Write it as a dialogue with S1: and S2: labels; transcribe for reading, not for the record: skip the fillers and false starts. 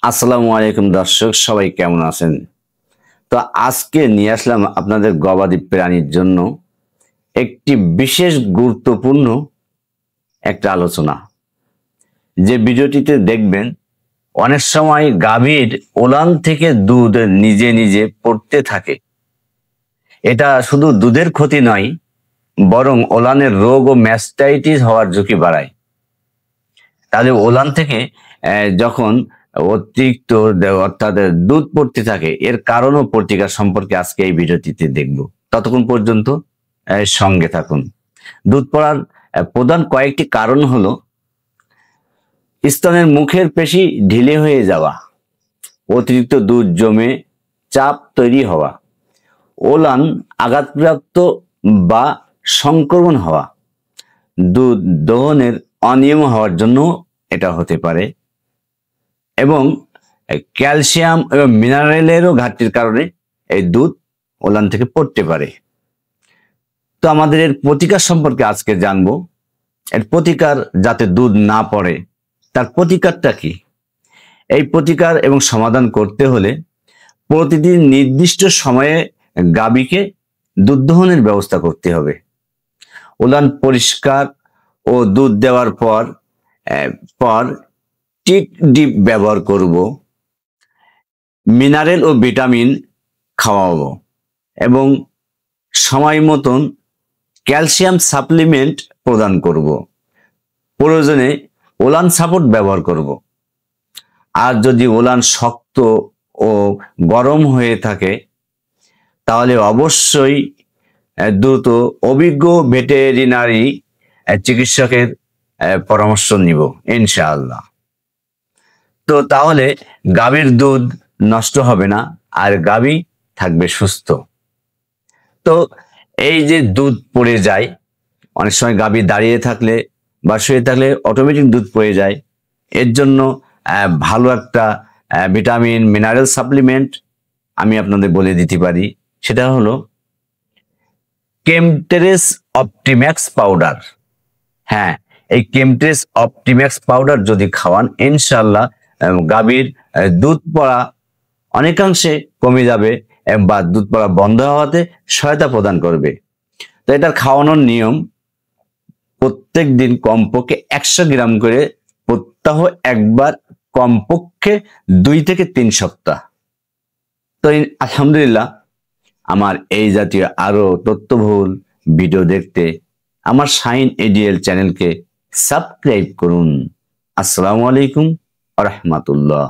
S1: আসসালামু আলাইকুম দর্শক, সবাই কেমন আছেন? তো আজকে নিয়ে আসলাম আপনাদের গবাদি প্রাণীর জন্য একটি বিশেষ গুরুত্বপূর্ণ একটা আলোচনা। যে ভিডিওটিতে দেখবেন অনেক সময় গাভীর ওলান থেকে দুধ নিজে নিজে পড়তে থাকে। এটা শুধু দুধের ক্ষতি নয়, বরং ওলানের রোগ ও ম্যাস্টাইটিস হওয়ার ঝুঁকি বাড়ায়। তাহলে ওলান থেকে যখন অতিরিক্ত অর্থাৎ দুধ পড়তে থাকে, এর কারণ ও প্রতিকার সম্পর্কে আজকে এই ভিডিওটিতে দেখব। ততক্ষণ পর্যন্ত সঙ্গে থাকুন। দুধ পড়ার প্রধান কয়েকটি কারণ হলো স্তনের মুখের পেশি ঢিলে হয়ে যাওয়া, অতিরিক্ত দুধ জমে চাপ তৈরি হওয়া, ওলান আঘাতপ্রাপ্ত বা সংক্রমণ হওয়া, দুধ দহনের অনিয়ম হওয়ার জন্য এটা হতে পারে, এবং ক্যালসিয়াম এবং মিনারেলেরও ঘাটতির কারণে এই দুধ ওলান থেকে পড়তে পারে। তো আমাদের এর প্রতিকার সম্পর্কে আজকে জানবো। এর প্রতিকার যাতে দুধ না পড়ে, তার প্রতিকারটা কি? এই প্রতিকার এবং সমাধান করতে হলে প্রতিদিন নির্দিষ্ট সময়ে গাভীকে দুধ দহনের ব্যবস্থা করতে হবে। ওলান পরিষ্কার ও দুধ দেওয়ার পর পর টিক ডিপ ব্যবহার করব, মিনারেল ও ভিটামিন খাওয়াবো এবং সময় মতন ক্যালসিয়াম সাপ্লিমেন্ট প্রদান করব। প্রয়োজনে ওলান সাপোর্ট ব্যবহার করব। আর যদি ওলান শক্ত ও গরম হয়ে থাকে, তাহলে অবশ্যই দ্রুত অভিজ্ঞ ভেটেরিনারি চিকিৎসকের পরামর্শ নিব ইনশাআল্লাহ। তো তাহলে গাভীর দুধ নষ্ট হবে না আর গাভী থাকবে সুস্থ। তো এই যে দুধ পড়ে যায়, অনেক সময় গাভী দাঁড়িয়ে থাকলে বা শুয়ে থাকলে অটোমেটিক দুধ পড়ে যায়। এর জন্য ভালো একটা ভিটামিন মিনারেল সাপ্লিমেন্ট আমি আপনাদের বলে দিতে পারি। সেটা হলো কেমটেরেস অপটিম্যাক্স পাউডার। হ্যাঁ, এই কেমটেরেস অপটিম্যাক্স পাউডার যদি খাওয়ান, ইনশাল্লাহ গাভীর দুধ পড়া অনেকাংশে কমে যাবে বা দুধ পড়া বন্ধ হওয়াতে সহায়তা প্রদান করবে। তো এটার খাওয়ানোর নিয়ম, প্রত্যেক দিন কমপক্ষে 100 গ্রাম করে প্রত্যহ একবার, কমপক্ষে 2 থেকে 3 সপ্তাহ। তো আলহামদুলিল্লাহ, আমার এই জাতীয় আরো তথ্যবহুল ভিডিও দেখতে আমার শাইন এডিএল চ্যানেলকে সাবস্ক্রাইব করুন। আসসালামু আলাইকুম ওয়া রাহমাতুল্লাহ।